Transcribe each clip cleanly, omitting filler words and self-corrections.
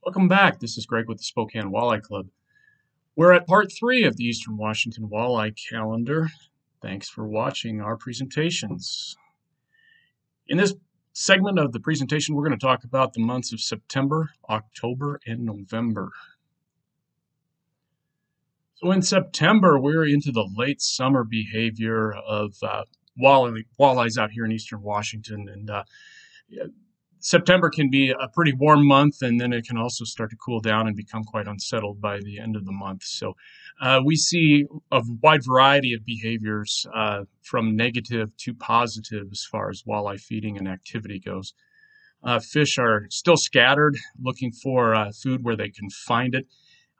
Welcome back. This is Greg with the Spokane Walleye Club. We're at part 3 of the Eastern Washington Walleye Calendar. Thanks for watching our presentations. In this segment of the presentation, we're going to talk about the months of September, October, and November. So in September, we're into the late summer behavior of walleyes out here in Eastern Washington. And September can be a pretty warm month, and then it can also start to cool down and become quite unsettled by the end of the month. So we see a wide variety of behaviors from negative to positive as far as walleye feeding and activity goes. Fish are still scattered, looking for food where they can find it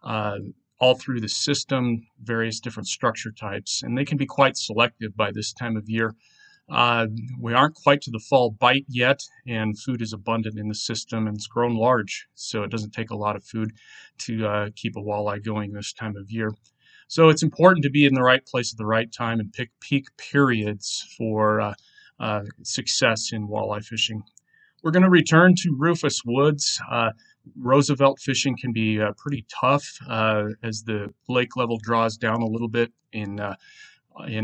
all through the system, various different structure types, and they can be quite selective by this time of year. We aren't quite to the fall bite yet, and food is abundant in the system, and it's grown large, so it doesn't take a lot of food to keep a walleye going this time of year. So it's important to be in the right place at the right time and pick peak periods for success in walleye fishing. We're going to return to Rufus Woods. Roosevelt fishing can be pretty tough as the lake level draws down a little bit in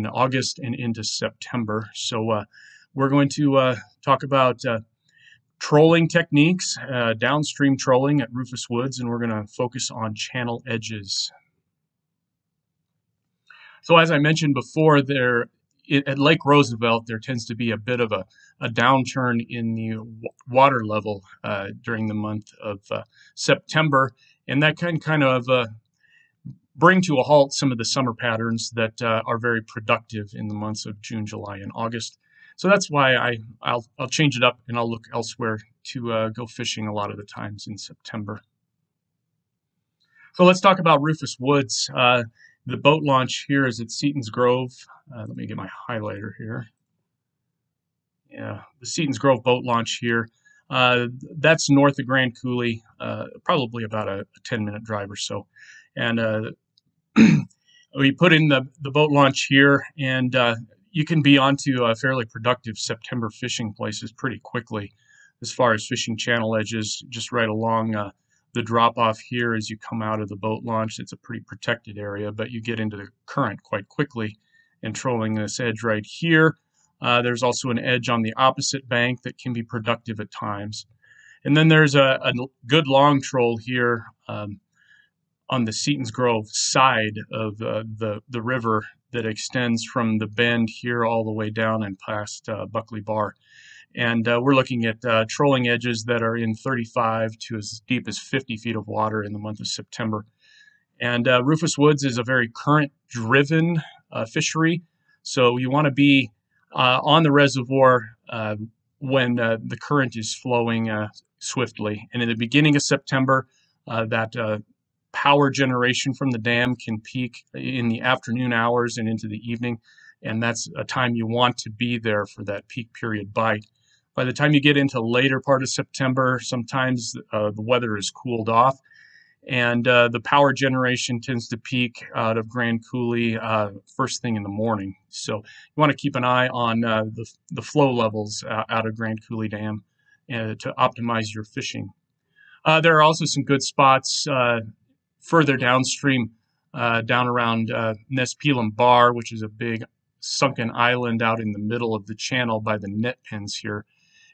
August and into September. So we're going to talk about trolling techniques, downstream trolling at Rufus Woods, and we're going to focus on channel edges. So as I mentioned before, at Lake Roosevelt, there tends to be a bit of a downturn in the water level during the month of September, and that can kind of bring to a halt some of the summer patterns that are very productive in the months of June, July, and August. So that's why I'll change it up and I'll look elsewhere to go fishing a lot of the times in September. So let's talk about Rufus Woods. The boat launch here is at Seaton's Grove. Let me get my highlighter here. Yeah, the Seaton's Grove boat launch here. That's north of Grand Coulee, probably about a 10-minute drive or so. And we put in the boat launch here, and you can be onto fairly productive September fishing places pretty quickly as far as fishing channel edges, just right along the drop-off here as you come out of the boat launch. It's a pretty protected area, but you get into the current quite quickly and trolling this edge right here. There's also an edge on the opposite bank that can be productive at times. And then there's a good long troll here on the Seaton's Grove side of the river that extends from the bend here all the way down and past Buckley Bar. And we're looking at trolling edges that are in 35 to as deep as 50 feet of water in the month of September. And Rufus Woods is a very current-driven fishery, so you want to be on the reservoir when the current is flowing swiftly. And in the beginning of September, that power generation from the dam can peak in the afternoon hours and into the evening, and that's a time you want to be there for that peak period bite. By the time you get into later part of September, sometimes the weather is cooled off, and the power generation tends to peak out of Grand Coulee first thing in the morning. So you want to keep an eye on the flow levels out of Grand Coulee Dam to optimize your fishing. There are also some good spots further downstream, down around Nespelam Bar, which is a big sunken island out in the middle of the channel by the net pens here.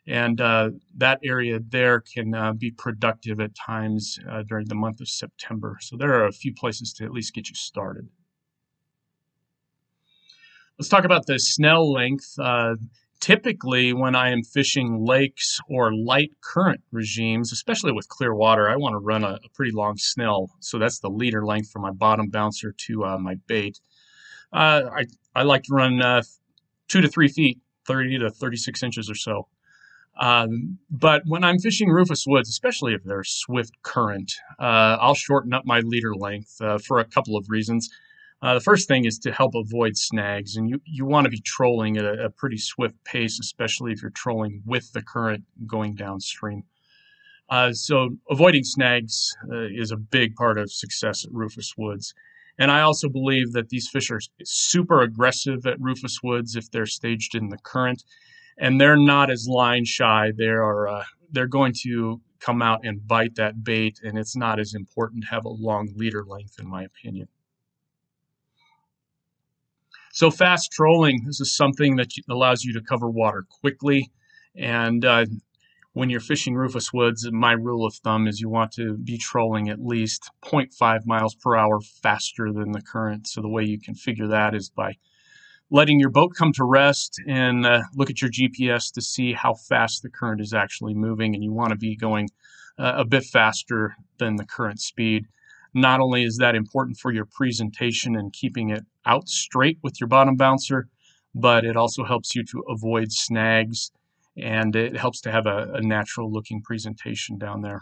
And that area there can be productive at times during the month of September. So there are a few places to at least get you started. Let's talk about the snell length. Typically, when I am fishing lakes or light current regimes, especially with clear water, I want to run a pretty long snell. So that's the leader length from my bottom bouncer to my bait. I like to run 2 to 3 feet, 30 to 36 inches or so. But when I'm fishing Rufus Woods, especially if there's swift current, I'll shorten up my leader length for a couple of reasons. The first thing is to help avoid snags, and you want to be trolling at a pretty swift pace, especially if you're trolling with the current going downstream. So avoiding snags is a big part of success at Rufus Woods. And I also believe that these fish are super aggressive at Rufus Woods if they're staged in the current. and they're not as line shy. They're going to come out and bite that bait, and it's not as important to have a long leader length, in my opinion. So fast trolling, this is something that allows you to cover water quickly, and when you're fishing Rufus Woods, my rule of thumb is you want to be trolling at least 0.5 miles per hour faster than the current. So the way you can figure that is by letting your boat come to rest and look at your GPS to see how fast the current is actually moving, and you want to be going a bit faster than the current speed. Not only is that important for your presentation and keeping it out straight with your bottom bouncer, but it also helps you to avoid snags, and it helps to have a natural looking presentation down there.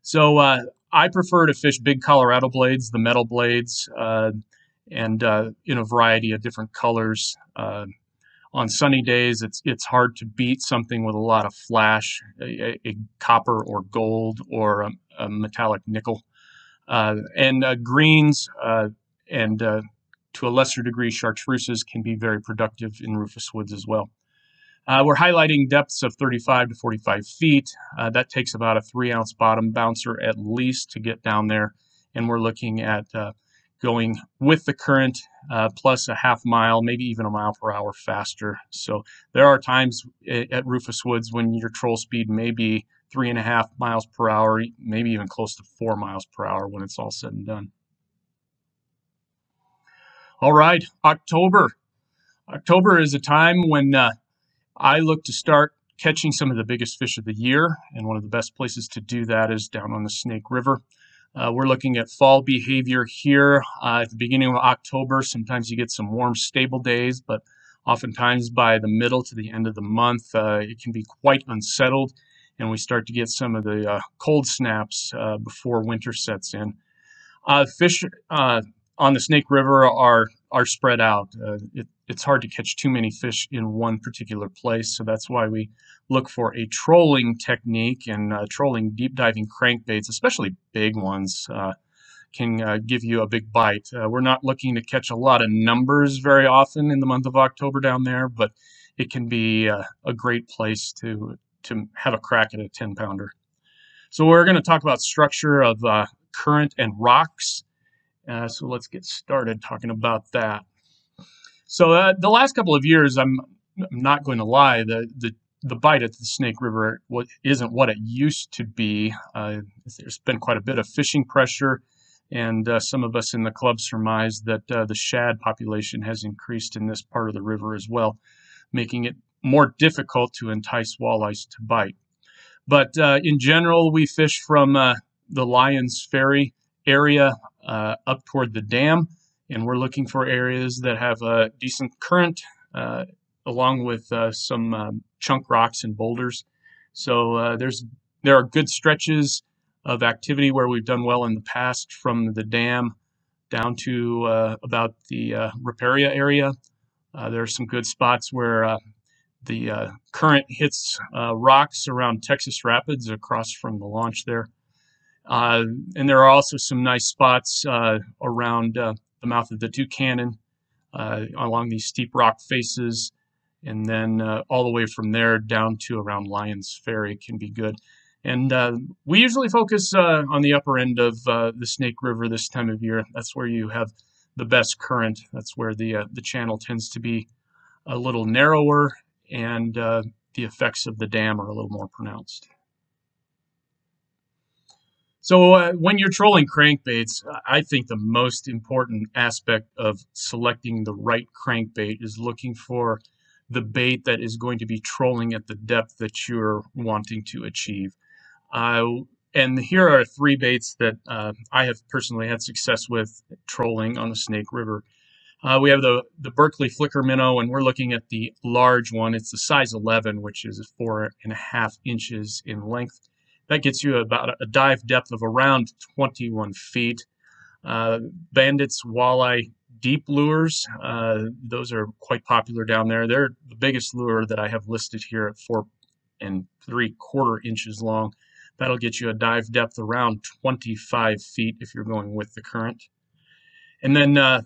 So I prefer to fish big Colorado blades, the metal blades, and in a variety of different colors. On sunny days, it's hard to beat something with a lot of flash, a copper or gold or a metallic nickel. And greens and to a lesser degree chartreuses can be very productive in Rufus Woods as well. We're highlighting depths of 35 to 45 feet. That takes about a 3-ounce bottom bouncer at least to get down there, and we're looking at going with the current plus a half mile, maybe even a mile per hour faster. So there are times at Rufus Woods when your troll speed may be 3.5 miles per hour, maybe even close to 4 miles per hour when it's all said and done. All right, October. October is a time when I look to start catching some of the biggest fish of the year, and one of the best places to do that is down on the Snake River. We're looking at fall behavior here at the beginning of October. Sometimes you get some warm, stable days, but oftentimes by the middle to the end of the month, it can be quite unsettled, and we start to get some of the cold snaps before winter sets in. Fish on the Snake River are spread out. It's hard to catch too many fish in one particular place, so that's why we look for a trolling technique, and trolling deep diving crankbaits, especially big ones, can give you a big bite. We're not looking to catch a lot of numbers very often in the month of October down there, but it can be a great place to have a crack at a 10-pounder. So we're going to talk about structure of current and rocks. So let's get started talking about that. So the last couple of years, I'm not going to lie, the bite at the Snake River isn't what it used to be. There's been quite a bit of fishing pressure, and some of us in the club surmise that the shad population has increased in this part of the river as well, making it more difficult to entice walleyes to bite. But in general, we fish from the Lyons Ferry area up toward the dam, and we're looking for areas that have a decent current along with some chunk rocks and boulders. So there are good stretches of activity where we've done well in the past, from the dam down to about the Riparia area. There are some good spots where the current hits rocks around Texas Rapids across from the launch there. And there are also some nice spots around the mouth of the Tucannon along these steep rock faces, and then all the way from there down to around Lyons Ferry can be good. And we usually focus on the upper end of the Snake River this time of year. That's where you have the best current. That's where the channel tends to be a little narrower, and the effects of the dam are a little more pronounced. So when you're trolling crankbaits, I think the most important aspect of selecting the right crankbait is looking for the bait that is going to be trolling at the depth that you're wanting to achieve. And here are 3 baits that I have personally had success with trolling on the Snake River. We have the Berkeley Flicker Minnow, and we're looking at the large one. It's the size 11, which is 4.5 inches in length. That gets you about a dive depth of around 21 feet. Bandit's walleye deep lures, those are quite popular down there. They're the biggest lure that I have listed here at 4 3/4 inches long. That'll get you a dive depth around 25 feet if you're going with the current. And then the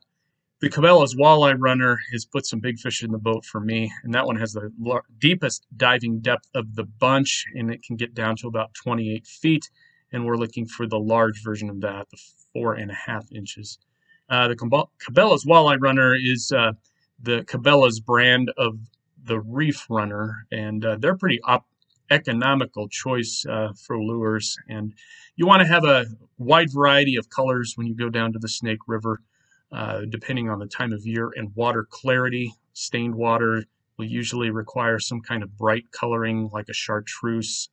The Cabela's Walleye Runner has put some big fish in the boat for me, and that one has the deepest diving depth of the bunch, and it can get down to about 28 feet, and we're looking for the large version of that, the 4.5 inches. The Cabela's Walleye Runner is the Cabela's brand of the reef runner, and they're pretty economical choice for lures. And you want to have a wide variety of colors when you go down to the Snake River, depending on the time of year and water clarity. Stained water will usually require some kind of bright coloring like a chartreuse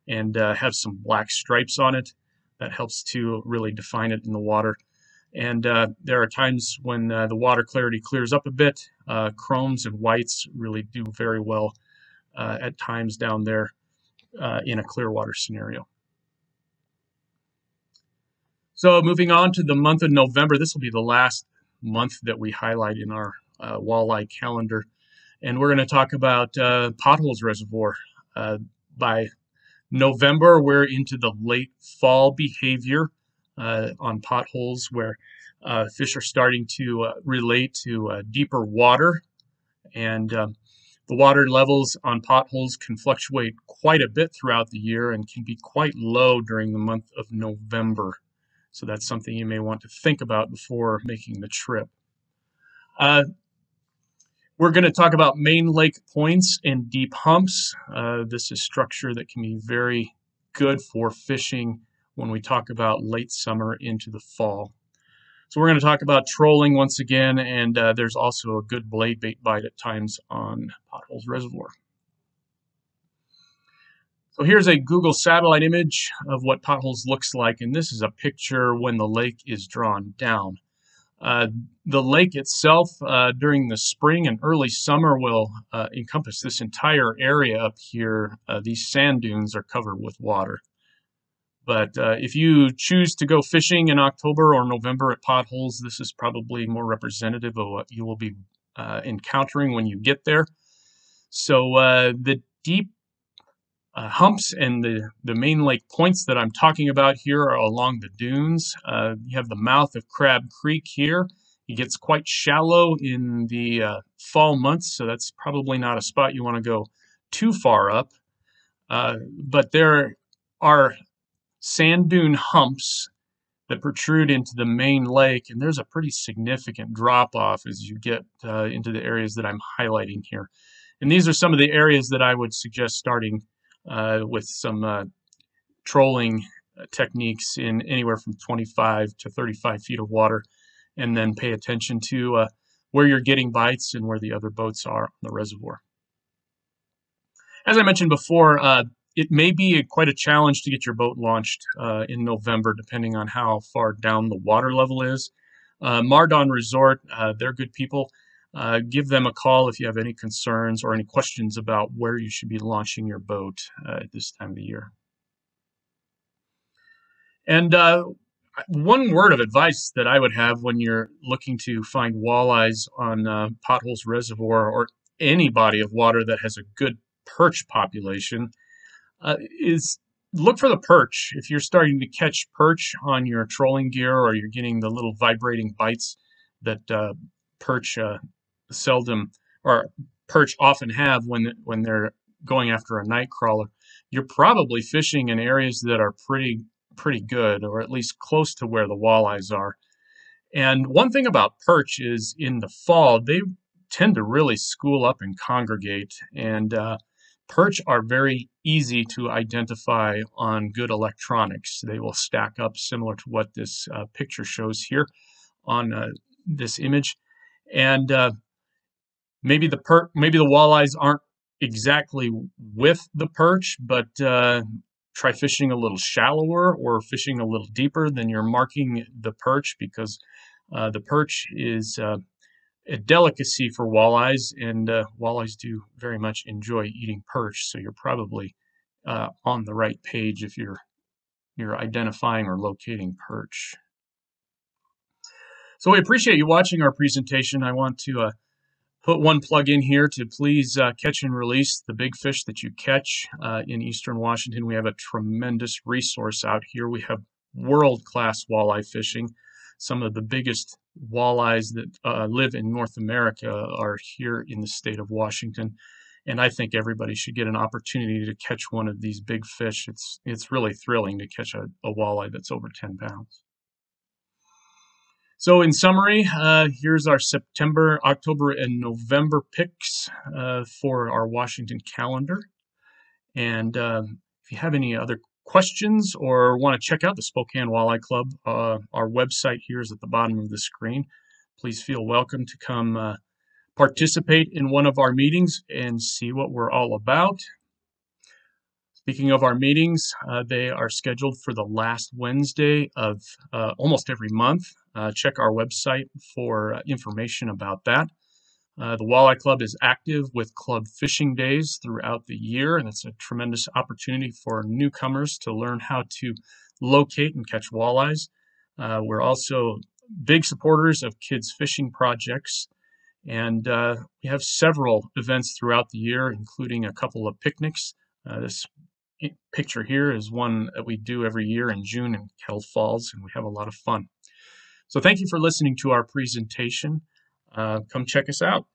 and have some black stripes on it. That helps to really define it in the water. And there are times when the water clarity clears up a bit. Chromes and whites really do very well at times down there in a clear water scenario. So moving on to the month of November, this will be the last month that we highlight in our walleye calendar. And we're going to talk about Potholes Reservoir. By November, we're into the late fall behavior on potholes where fish are starting to relate to deeper water. And the water levels on potholes can fluctuate quite a bit throughout the year and can be quite low during the month of November. So that's something you may want to think about before making the trip. We're going to talk about main lake points and deep humps. This is structure that can be very good for fishing when we talk about late summer into the fall. So we're going to talk about trolling once again, and there's also a good blade bait bite at times on Potholes Reservoir. So here's a Google satellite image of what Potholes looks like, and this is a picture when the lake is drawn down. The lake itself during the spring and early summer will encompass this entire area up here. These sand dunes are covered with water. But if you choose to go fishing in October or November at Potholes, this is probably more representative of what you will be encountering when you get there. So the deep humps and the main lake points that I'm talking about here are along the dunes. You have the mouth of Crab Creek here. It gets quite shallow in the fall months, so that's probably not a spot you want to go too far up. But there are sand dune humps that protrude into the main lake, and there's a pretty significant drop-off as you get into the areas that I'm highlighting here. And these are some of the areas that I would suggest starting with some trolling techniques in anywhere from 25 to 35 feet of water, and then pay attention to where you're getting bites and where the other boats are on the reservoir. As I mentioned before, it may be quite a challenge to get your boat launched in November, depending on how far down the water level is. Mardon Resort, they're good people. Give them a call if you have any concerns or any questions about where you should be launching your boat at this time of the year. And one word of advice that I would have when you're looking to find walleyes on Potholes Reservoir or any body of water that has a good perch population is look for the perch. If you're starting to catch perch on your trolling gear or you're getting the little vibrating bites that perch often have when they're going after a night crawler, you're probably fishing in areas that are pretty good, or at least close to where the walleyes are. And one thing about perch is in the fall, they tend to really school up and congregate, and perch are very easy to identify on good electronics. They will stack up similar to what this picture shows here on this image. And maybe the walleyes aren't exactly with the perch, but try fishing a little shallower or fishing a little deeper than you're marking the perch, because the perch is a delicacy for walleyes, and walleyes do very much enjoy eating perch. So you're probably on the right page if you're identifying or locating perch. So we appreciate you watching our presentation. I want to put one plug in here to please catch and release the big fish that you catch in Eastern Washington. We have a tremendous resource out here. We have world-class walleye fishing, some of the biggest walleyes that live in North America are here in the state of Washington. And I think everybody should get an opportunity to catch one of these big fish. It's really thrilling to catch a walleye that's over 10 pounds. So in summary, here's our September, October, and November picks for our Washington calendar. And if you have any other questions or want to check out the Spokane Walleye Club, our website here is at the bottom of the screen. Please feel welcome to come participate in one of our meetings and see what we're all about. Speaking of our meetings, they are scheduled for the last Wednesday of almost every month. Check our website for information about that. The Walleye Club is active with club fishing days throughout the year, and it's a tremendous opportunity for newcomers to learn how to locate and catch walleyes. We're also big supporters of kids' fishing projects, and we have several events throughout the year, including a couple of picnics. This picture here is one that we do every year in June in Kettle Falls, and we have a lot of fun. So thank you for listening to our presentation. Come check us out.